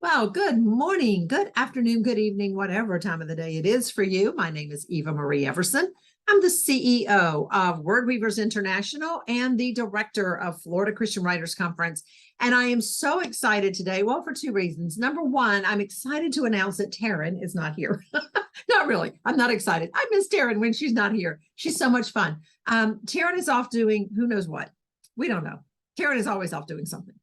Well, good morning, good afternoon, good evening, whatever time of the day it is for you. My name is Eva Marie Everson. I'm the CEO of Word Weavers International and the director of Florida Christian Writers Conference. And I am so excited today. Well, for two reasons. Number one, I'm excited to announce that Taryn is not here. Not really. I'm not excited. I miss Taryn when she's not here. She's so much fun. Taryn is off doing who knows what. We don't know. Taryn is always off doing something.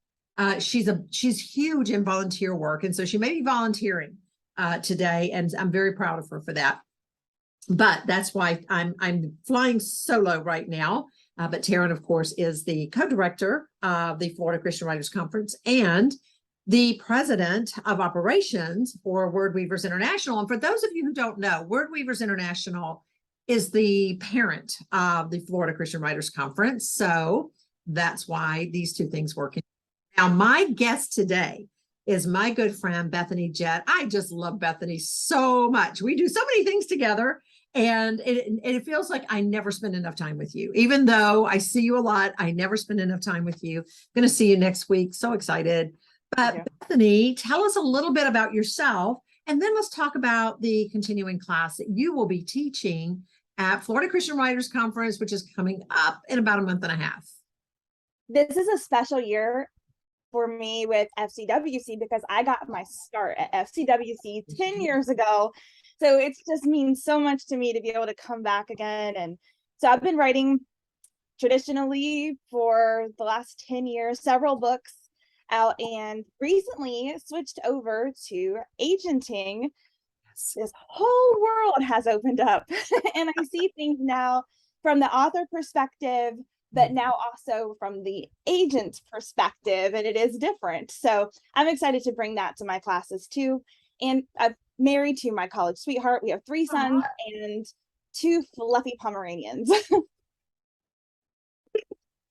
She's huge in volunteer work, and so she may be volunteering today, and I'm very proud of her for that. But that's why I'm flying solo right now. But Taryn, of course, is the co-director of the Florida Christian Writers Conference and the president of operations for Word Weavers International. And for those of you who don't know, Word Weavers International is the parent of the Florida Christian Writers Conference. So that's why these two things work. Now, my guest today is my good friend, Bethany Jett. I just love Bethany so much. We do so many things together, and it feels like I never spend enough time with you. Even though I see you a lot, I never spend enough time with you. I'm going to see you next week. So excited. But Bethany, tell us a little bit about yourself, and then let's talk about the continuing class that you will be teaching at Florida Christian Writers Conference, which is coming up in about a month and a half. This is a special year for me with FCWC because I got my start at FCWC 10 years ago. So it just means so much to me to be able to come back again. And so I've been writing traditionally for the last 10 years, several books out, and recently switched over to agenting. This whole world has opened up and I see things now from the author perspective, but now also from the agent's perspective, and it is different. So I'm excited to bring that to my classes too. And I'm married to my college sweetheart. We have 3 sons and 2 fluffy Pomeranians. I'm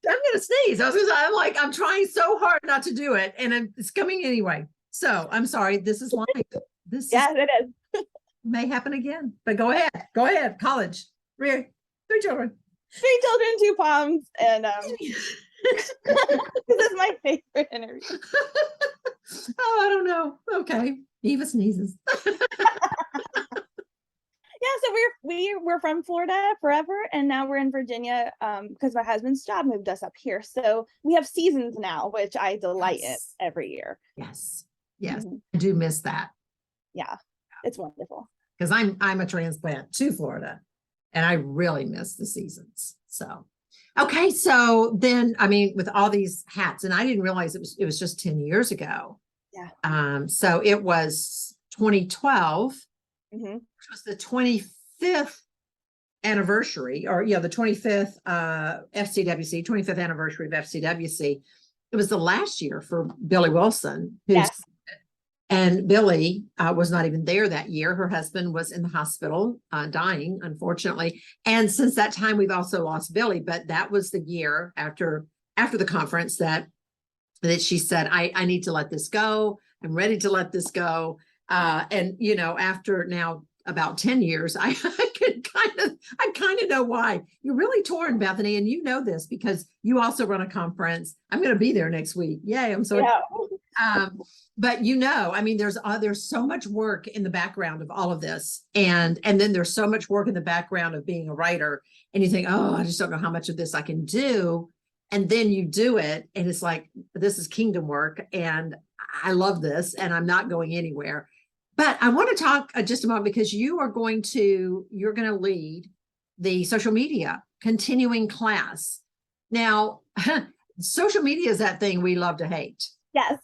gonna sneeze. I'm trying so hard not to do it, and it's coming anyway. So I'm sorry. This is live. It is. May happen again. But go ahead. Go ahead. College. 3 children. 3 children, 2 palms, and this is my favorite interview. Oh, I don't know. Okay, Eva sneezes. So we're from Florida forever, and now we're in Virginia because my husband's job moved us up here. So we have seasons now, which I delight in every year. Yes, I do miss that. Yeah, it's wonderful. Because I'm a transplant to Florida. And I really miss the seasons. So, okay. So then, I mean, with all these hats, and I didn't realize it was just 10 years ago. Yeah. So it was 2012, which was the 25th anniversary, or the 25th FCWC, 25th anniversary of FCWC. It was the last year for Billy Wilson, who's and Billy was not even there that year. Her husband was in the hospital, dying, unfortunately. And since that time, we've also lost Billy. But that was the year after the conference that she said, I need to let this go. I'm ready to let this go. And, after now about 10 years, I kind of know why. You're really torn, Bethany. And you know this because you also run a conference. I'm going to be there next week. Yay. I'm so excited. But I mean, there's so much work in the background of all of this. And then there's so much work in the background of being a writer. And you think, oh, I just don't know how much of this I can do. And then you do it. And it's like, this is kingdom work. And I love this. And I'm not going anywhere. But I want to talk just a moment because you're going to lead the social media continuing class. Now, social media is that thing we love to hate. Yes.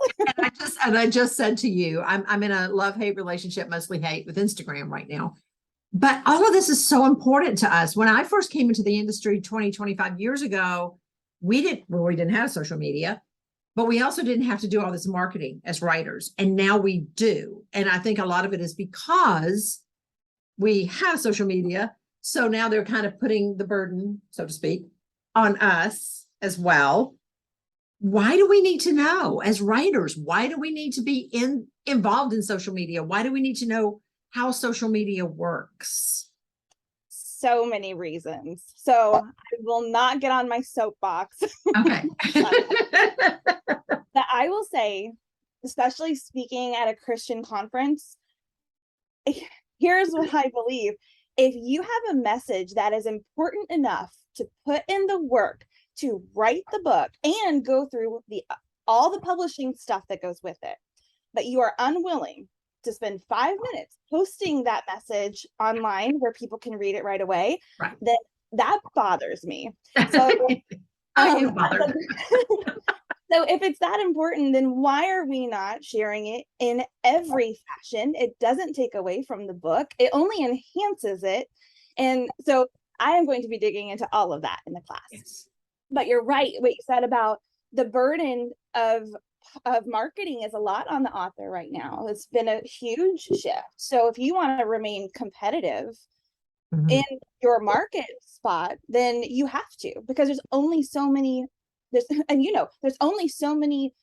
and I just said to you, I'm in a love-hate relationship, mostly hate with Instagram right now. But all of this is so important to us. When I first came into the industry 25 years ago, we didn't have social media, but we also didn't have to do all this marketing as writers. And now we do. And I think a lot of it is because we have social media. So now they're kind of putting the burden, so to speak, on us as well. Why do we need to know as writers? Why do we need to be involved in social media? Why do we need to know how social media works? So many reasons. So I will not get on my soapbox. Okay. But I will say especially speaking at a Christian conference, here's what I believe. If you have a message that is important enough to put in the work to write the book and go through all the publishing stuff that goes with it, but you are unwilling to spend 5 minutes posting that message online where people can read it right away, Right. that bothers me. So I am bothered. So if it's that important, then why are we not sharing it in every fashion? It doesn't take away from the book. It only enhances it. And so I am going to be digging into all of that in the class. Yes. But you're right, what you said about the burden of marketing is a lot on the author right now. It's been a huge shift. So if you want to remain competitive in your market spot, then you have to, because there's only so many there's only so many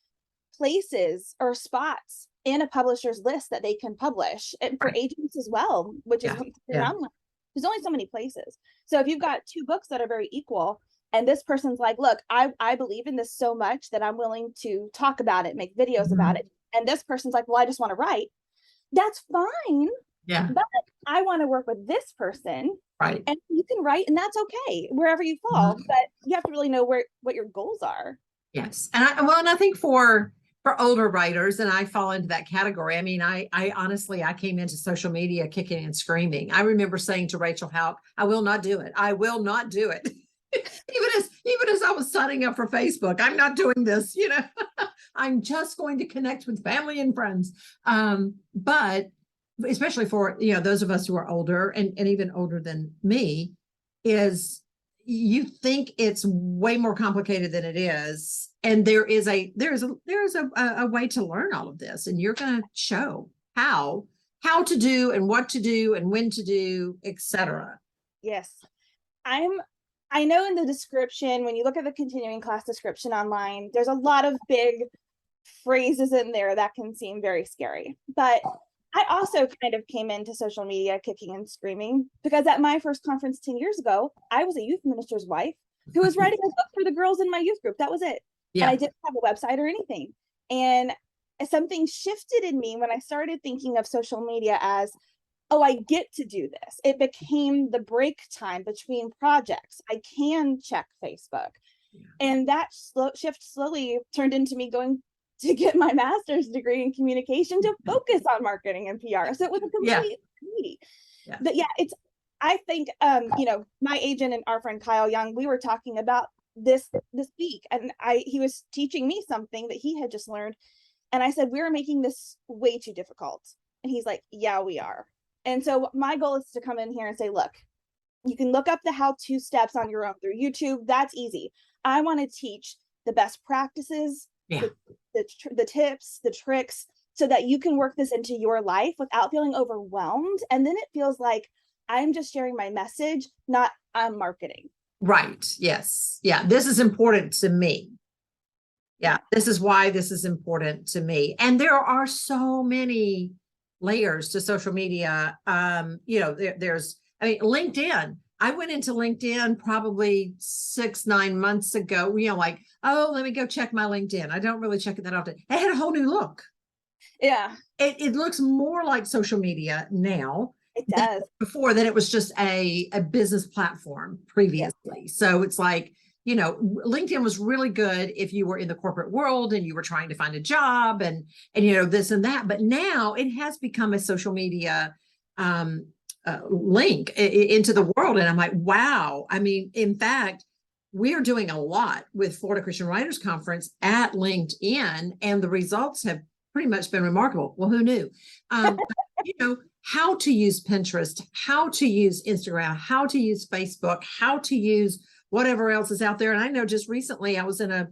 places or spots in a publisher's list that they can publish, and for agents as well, which is there's only so many places. So if you've got two books that are very equal, and this person's like, look, I believe in this so much that I'm willing to talk about it, make videos about it, and this person's like, well, I just want to write, that's fine. Yeah. But I want to work with this person. Right. And you can write, and that's okay wherever you fall, but you have to really know what your goals are. Yes. And I think for older writers, and I fall into that category. I mean, I honestly, I came into social media kicking and screaming. I remember saying to Rachel Houck, I will not do it. I will not do it. even as I was signing up for Facebook, I'm not doing this, I'm just going to connect with family and friends. But especially for, those of us who are older and even older than me, is you think it's way more complicated than it is. And there is a way to learn all of this, and you're going to show how to do and what to do and when to do, etc. Yes. I know in the description, when you look at the continuing class description online, there's a lot of big phrases in there that can seem very scary, but I also kind of came into social media kicking and screaming because at my first conference 10 years ago, I was a youth minister's wife who was writing a book for the girls in my youth group. That was it. Yeah. And I didn't have a website or anything. And something shifted in me when I started thinking of social media as, oh, I get to do this. It became the break time between projects. I can check Facebook. Yeah. And that shift slowly turned into me going to get my master's degree in communication to focus on marketing and PR. So it was a complete but I think my agent and our friend Kyle Young, we were talking about this week, and he was teaching me something that he had just learned, and I said, we're making this way too difficult, and he's like, yeah, we are. And so my goal is to come in here and say, look, you can look up the how-to steps on your own through YouTube. That's easy. I want to teach the best practices, the tips, the tricks, so that you can work this into your life without feeling overwhelmed. And then it feels like I'm just sharing my message, not I'm marketing. Right. Yes. Yeah. This is important to me. Yeah. This is why this is important to me. And there are so many layers to social media. There's LinkedIn. I went into LinkedIn probably 6-9 months ago, like, oh, let me go check my LinkedIn. I don't really check it that often. It had a whole new look. Yeah. It looks more like social media now. It does. Before that, it was just a business platform previously. Yeah. So it's like, LinkedIn was really good if you were in the corporate world and you were trying to find a job and this and that. But now it has become a social media link into the world. And I'm like, wow. I mean, in fact, we're doing a lot with Florida Christian Writers Conference at LinkedIn, and the results have pretty much been remarkable. Well, who knew? How to use Pinterest, how to use Instagram, how to use Facebook, how to use whatever else is out there. And I know just recently I was in a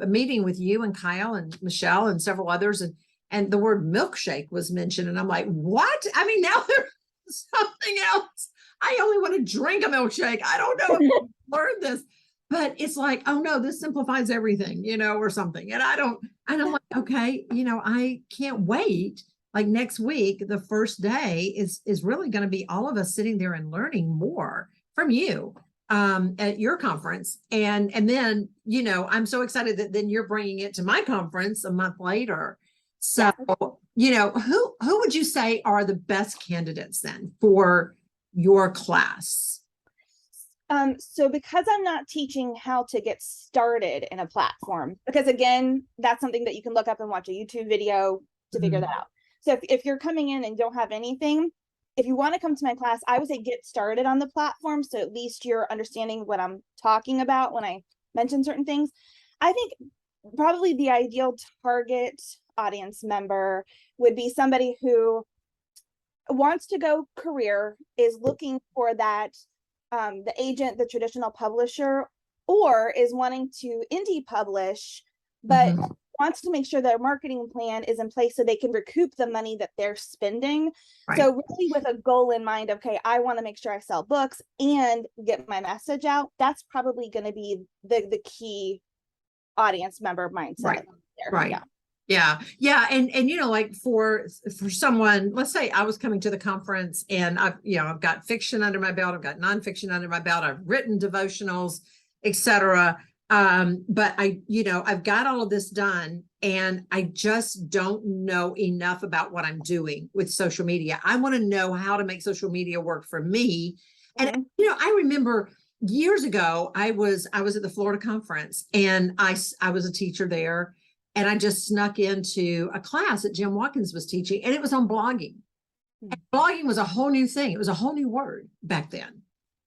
meeting with you and Kyle and Michelle and several others, and the word milkshake was mentioned. And I'm like, what? I mean, now there's something else. I only want to drink a milkshake. I don't know if I learned this, but it's like, oh no, this simplifies everything, or something. And I'm like, okay, I can't wait. Like next week, the first day is really going to be all of us sitting there and learning more from you at your conference. And then, you know, I'm so excited that then you're bringing it to my conference a month later. So, you know, who would you say are the best candidates then for your class? So because I'm not teaching how to get started in a platform, because again, that's something that you can look up and watch a YouTube video to figure that out. So if you're coming in and don't have anything, if you want to come to my class, I would say get started on the platform. So at least you're understanding what I'm talking about when I mention certain things. I think probably the ideal target audience member would be somebody who wants to go career, is looking for that the agent, the traditional publisher, or is wanting to indie publish, but wants to make sure their marketing plan is in place so they can recoup the money that they're spending. Right. So really with a goal in mind, okay, I want to make sure I sell books and get my message out. That's probably going to be the key audience member mindset. Right. There. Right. Yeah. Yeah. And, you know, like for someone, let's say I was coming to the conference and I've got fiction under my belt. I've got nonfiction under my belt. I've written devotionals, etc. But I've got all of this done and I just don't know enough about what I'm doing with social media. I want to know how to make social media work for me. And, you know, I remember years ago, I was at the Florida conference and I was a teacher there. And I just snuck into a class that Jim Watkins was teaching, and it was on blogging. And blogging was a whole new thing. It was a whole new word back then.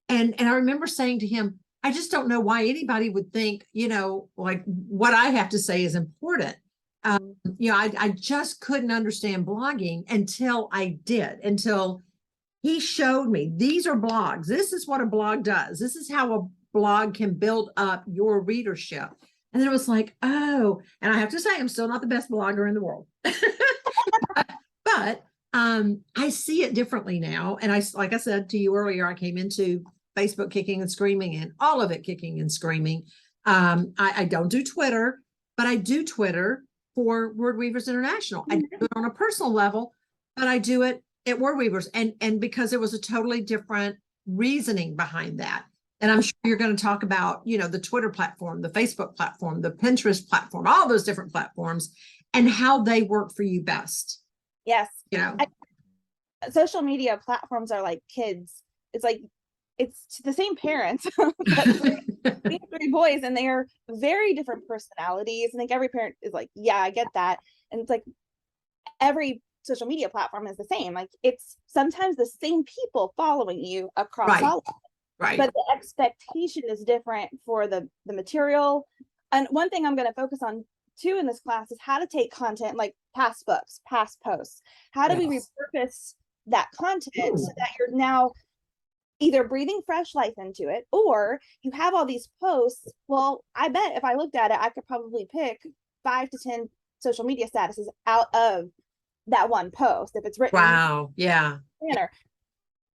And I remember saying to him, I just don't know why anybody would think, you know, like what I have to say is important. You know, I just couldn't understand blogging until he showed me, these are blogs. This is what a blog does. This is how a blog can build up your readership. And then it was like, oh, and I have to say, I'm still not the best blogger in the world, but I see it differently now. And like I said to you earlier, I came into Facebook kicking and screaming, and all of it kicking and screaming. I don't do Twitter, but I do Twitter for Word Weavers International. I do it on a personal level, but I do it at Word Weavers, and because there was a totally different reasoning behind that. And I'm sure you're going to talk about, you know, the Twitter platform, the Facebook platform, the Pinterest platform, all those different platforms and how they work for you best. Yes. You know, social media platforms are like kids. It's like, it's the same parents, but three boys, and they are very different personalities. I think every parent is like, yeah, I get that. And it's like every social media platform is the same. Like it's sometimes the same people following you across all of them. Right. But the expectation is different for the material. And one thing I'm going to focus on too in this class is how to take content like past books, past posts. How do we repurpose that content so that you're now either breathing fresh life into it, or you have all these posts. Well, I bet if I looked at it, I could probably pick 5 to 10 social media statuses out of that one post if it's written. Wow. Yeah. Manner.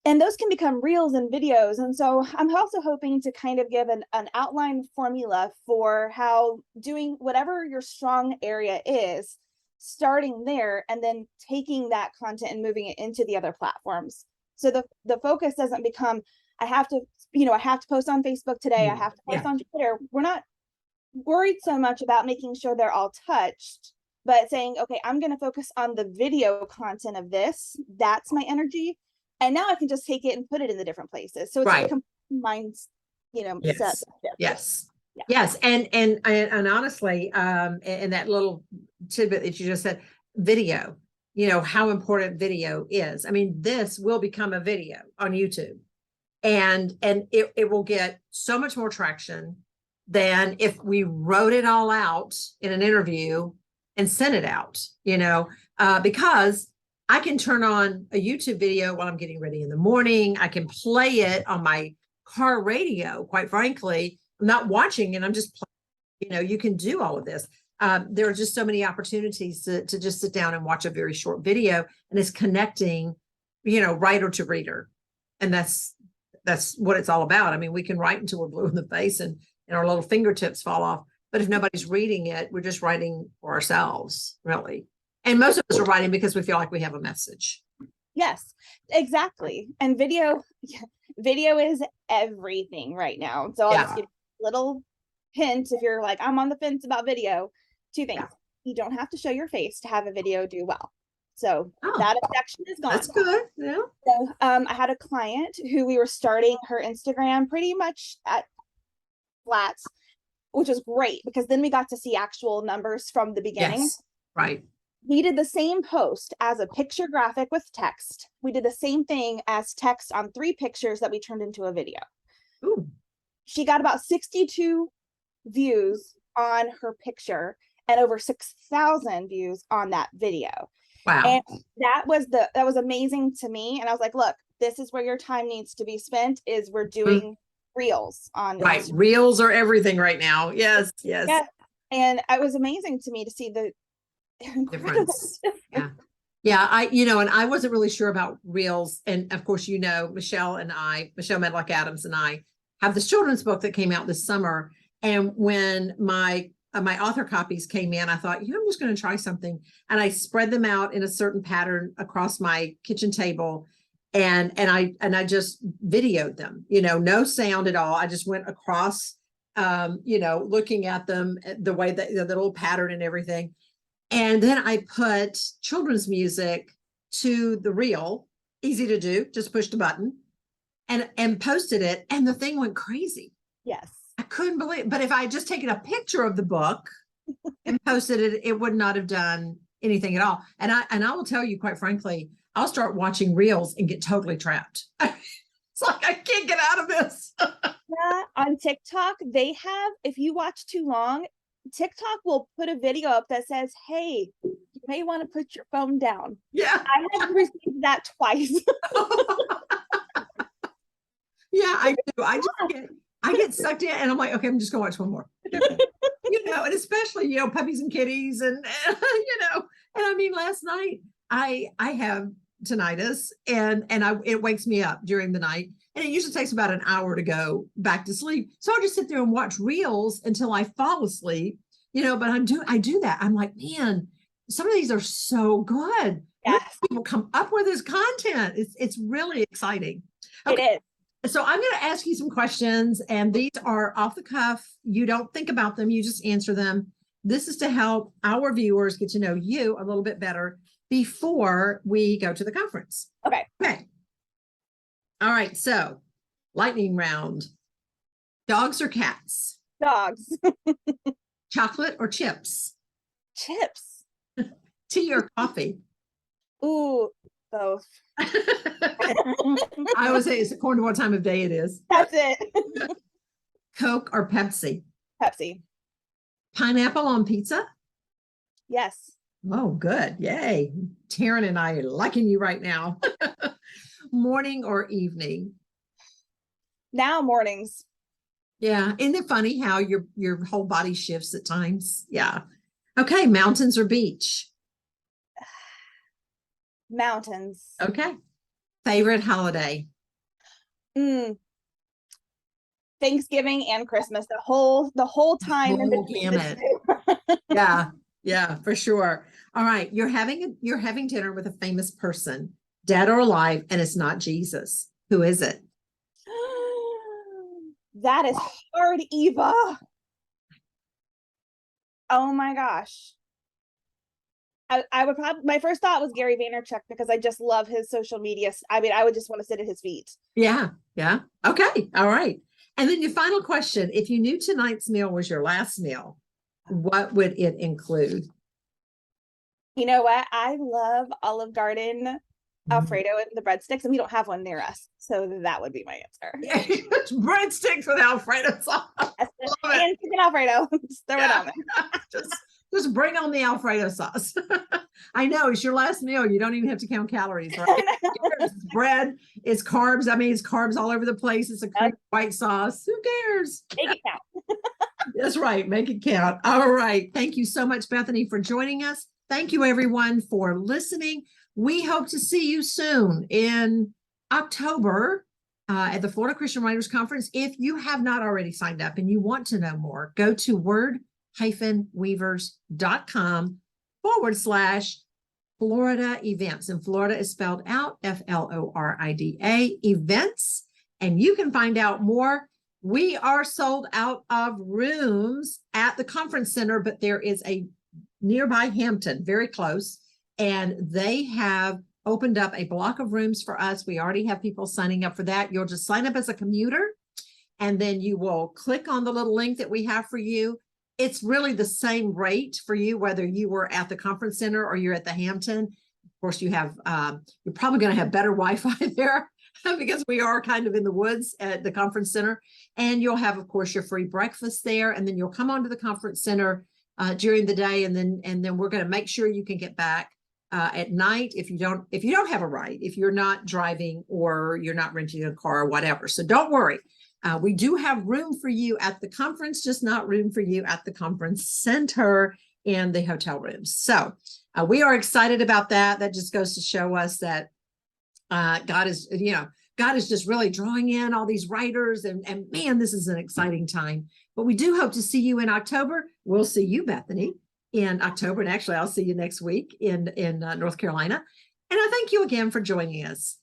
And those can become reels and videos. And so I'm also hoping to kind of give an outline formula for how doing whatever your strong area is, starting there, and then taking that content and moving it into the other platforms. So the focus doesn't become, I have to post on Facebook today. I have to post on Twitter. We're not worried so much about making sure they're all touched, but saying, okay, I'm going to focus on the video content of this. That's my energy. And now I can just take it and put it in the different places. So it's a complete mind, set. Yes. Yes. And honestly, and that little tidbit that you just said, video, you know, how important video is. I mean, this will become a video on YouTube, and it will get so much more traction than if we wrote it all out in an interview and sent it out, you know, because I can turn on a YouTube video while I'm getting ready in the morning. I can play it on my car radio, quite frankly. I'm not watching and I'm just playing. You know, you can do all of this. There are just so many opportunities to just sit down and watch a very short video, and it's connecting, you know, writer to reader. And that's what it's all about. I mean, we can write until we're blue in the face and our little fingertips fall off. But if nobody's reading it, we're just writing for ourselves, really. And most of us are writing because we feel like we have a message. Yes, exactly. And video, Video is everything right now. So I'll just Yeah. give you a little hint if you're like, I'm on the fence about video. Two things. Yeah. You don't have to show your face to have a video do well. So Oh, that objection is that's gone. good. Yeah. So I had a client who we were starting her Instagram pretty much at flats, which was great because then we got to see actual numbers from the beginning. Yes. Right. We did the same post as a picture graphic with text. We did the same thing as text on 3 pictures that we turned into a video. Ooh. She got about 62 views on her picture and over 6,000 views on that video. Wow. And that was amazing to me. And I was like, look, this is where your time needs to be spent, is we're doing reels on Right. Instagram. Reels are everything right now. Yes. Yes. Yeah. And it was amazing to me to see the Difference. Yeah. Yeah. And I wasn't really sure about reels. And of course, Michelle Medlock Adams and I have this children's book that came out this summer. And when my author copies came in, I thought, I'm just going to try something. And I spread them out in a certain pattern across my kitchen table. And I just videoed them, no sound at all. I just went across, looking at them the way that the little pattern and everything. And then I put children's music to the reel, easy to do, just pushed a button and posted it. And the thing went crazy. Yes. I couldn't believe it. But if I had just taken a picture of the book and posted it, it would not have done anything at all. And I will tell you, quite frankly, I'll start watching reels and get totally trapped. It's like, I can't get out of this. Yeah, on TikTok, they have, if you watch too long, TikTok will put a video up that says, hey, you may want to put your phone down. Yeah. I have received that twice. Yeah, I do. I get sucked in and I'm like, okay, I'm just gonna watch one more. And especially, puppies and kitties and and I mean, last night I have tinnitus and it wakes me up during the night. And it usually takes about an hour to go back to sleep. So I'll just sit there and watch reels until I fall asleep, but I do that. I'm like, man, some of these are so good. Yes. People come up with this content. It's really exciting. Okay. It is. So I'm going to ask you some questions, and these are off the cuff. You don't think about them. You just answer them. This is to help our viewers get to know you a little bit better before we go to the conference. Okay. All right. So lightning round. Dogs or cats? Dogs. Chocolate or chips? Chips. Tea or coffee? Ooh, both. I always say it's according to what time of day it is. That's it. Coke or Pepsi? Pepsi. Pineapple on pizza? Yes. Oh, good. Yay. Taryn and I are liking you right now. Morning or evening? Now mornings. Yeah. Isn't it funny how your whole body shifts at times? Yeah. Okay. Mountains or beach? Mountains. Okay. Favorite holiday? Thanksgiving and Christmas. The whole time. Whole gamut. Yeah, for sure. All right. You're having dinner with a famous person, dead or alive, and it's not Jesus. Who is it? That is hard, Eva. Oh my gosh. I would probably, my first thought was Gary Vaynerchuk because I just love his social media. I mean, I would just want to sit at his feet. Yeah. Okay. All right. And then your final question, if you knew tonight's meal was your last meal, what would it include? You know what? I love Olive Garden Alfredo and the breadsticks, and we don't have one near us. So that would be my answer. Breadsticks with Alfredo sauce. And chicken Alfredo. Just throw it on there. Just bring on the Alfredo sauce. I know it's your last meal. You don't even have to count calories, right? It's bread, it's carbs. I mean, it's carbs all over the place. It's a cream white sauce. Who cares? Make it count. That's right. Make it count. All right. Thank you so much, Bethany, for joining us. Thank you, everyone, for listening. We hope to see you soon in October at the Florida Christian Writers Conference. If you have not already signed up and you want to know more, go to word-weavers.com/Florida events. And Florida is spelled out Florida events. And you can find out more. We are sold out of rooms at the conference center, but there is a nearby Hampton, very close, and they have opened up a block of rooms for us. We already have people signing up for that. You'll just sign up as a commuter, and then you will click on the little link that we have for you. It's really the same rate for you, whether you were at the conference center or you're at the Hampton. Of course, you have, you're probably going to have better Wi-Fi there because we are kind of in the woods at the conference center. And you'll have, of course, your free breakfast there. And then you'll come onto the conference center during the day. And then we're going to make sure you can get back at night if you don't have a ride, if you're not driving or you're not renting a car or whatever. So don't worry. We do have room for you at the conference, just not room for you at the conference center in the hotel rooms. So we are excited about that. That just goes to show us that God is just really drawing in all these writers, and man, this is an exciting time. But we do hope to see you in October. We'll see you, Bethany, in October. And actually, I'll see you next week in North Carolina. And I thank you again for joining us.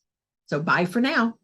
So bye for now.